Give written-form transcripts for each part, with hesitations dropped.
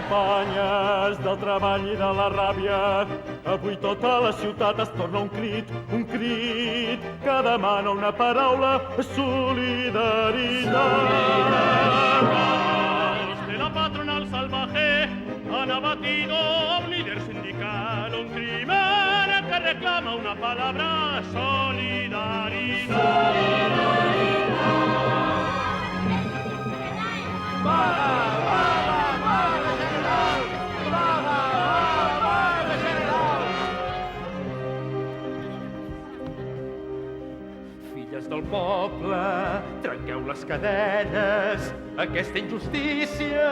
companyes del treball i de la ràbia. Avui tota la ciutat es torna un crit que demana una paraula: solidaritat. Los de la patronal salvaje han abatido a un líder sindical, un crimen que reclama una palabra: solidaridad. Filles del poble, trenqueu les cadenes. Aquesta injustícia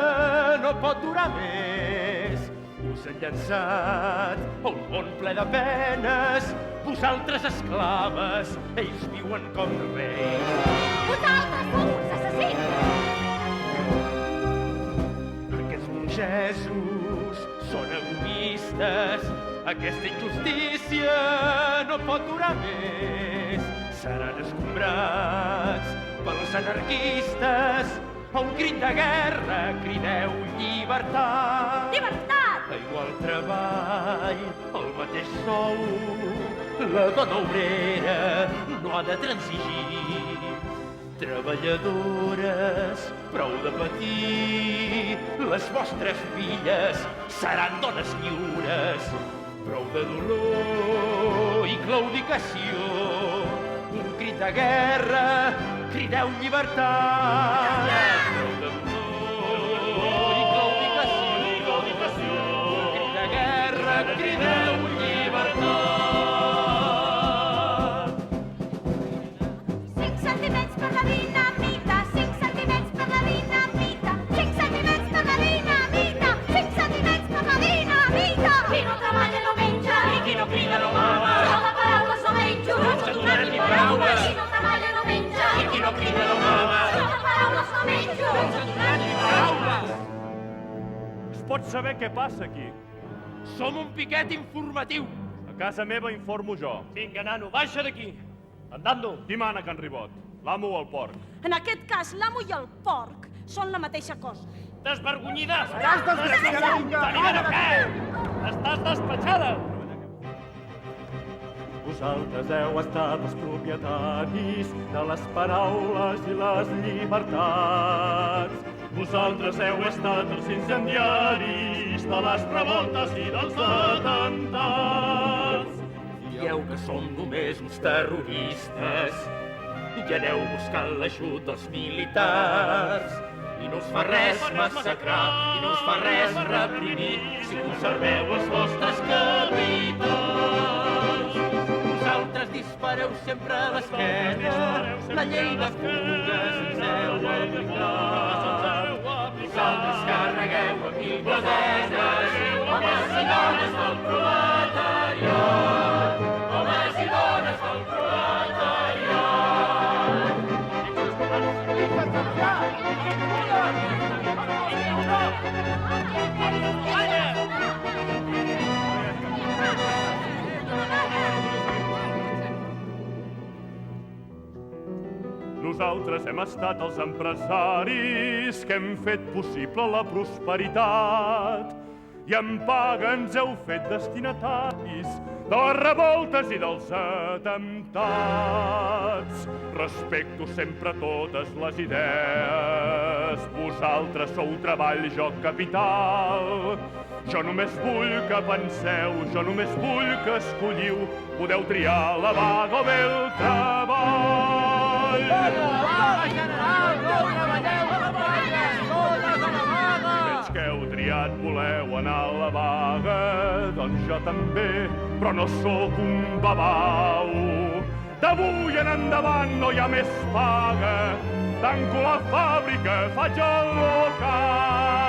no pot durar més. Us han llançat a un món ple de penes. Vosaltres esclaves, ells viuen com reis. Vosaltres sou uns assassins! Aquests burgesos són egoistes. Aquesta injustícia no pot durar més. Seran escombrats pels anarquistes. A un crit de guerra crideu llibertat. Llibertat! A igual treball, el mateix sou. La dona obrera no ha de transigir. Treballadores, prou de patir. Les vostres filles seran dones lliures. Prou de dolor i claudicació. Un crit de guerra, crideu llibertat. Prou de dolor i claudicació. Un crit de guerra, crideu llibertat. 5 centiments per la dinamita, 5 centiments per la dinamita, 5 centiments per la dinamita, 5 centiments per la dinamita. Qui no treballa no menja i qui no crida no mama. Jo de paraules no menjo, no ets donant-li paraules. Qui no treballa no menja i qui no crida no mama. Jo de paraules no menjo, no ets donant-li paraules. Es pot saber què passa aquí? Som un piquet informatiu. A casa meva informo jo. Vinga, nano, baixa d'aquí. Andando. Qui mana Can Ribot? L'amo o el porc? En aquest cas, l'amo i el porc són la mateixa cosa. Desvergonyida! Seràs desgraciada! Tenida de què? Estàs despatxada! Vosaltres heu estat els propietaris de les paraules i les llibertats. Vosaltres heu estat els incendiaris de les revoltes i dels atemptats. Dieu que som només uns terroristes i aneu buscant l'ajut dels militars. I no us fa res massacrar, i no us fa res reprimir, si conserveu els vostres capitals. Vosaltres dispareu sempre a l'esquena, la llei de fugues ens heu aplicat. Vosaltres carregueu amb 1000 badenes, homes i dones del proletariat. Homes i dones del proletariat. Nosaltres hem estat els empresaris que hem fet possible la prosperitat i en paga ens heu fet destinataris de les revoltes i dels atemptats. Respecto sempre totes les idees. Vosaltres sou treball, jo capital. Jo només vull que penseu, jo només vull que escolliu. Podeu triar la vaga o bé el treball. Veig que heu triat, voleu anar a la vaga, doncs jo també, però no sóc un babau. D'avui en endavant no hi ha més paga, tanco la fàbrica, faig el local.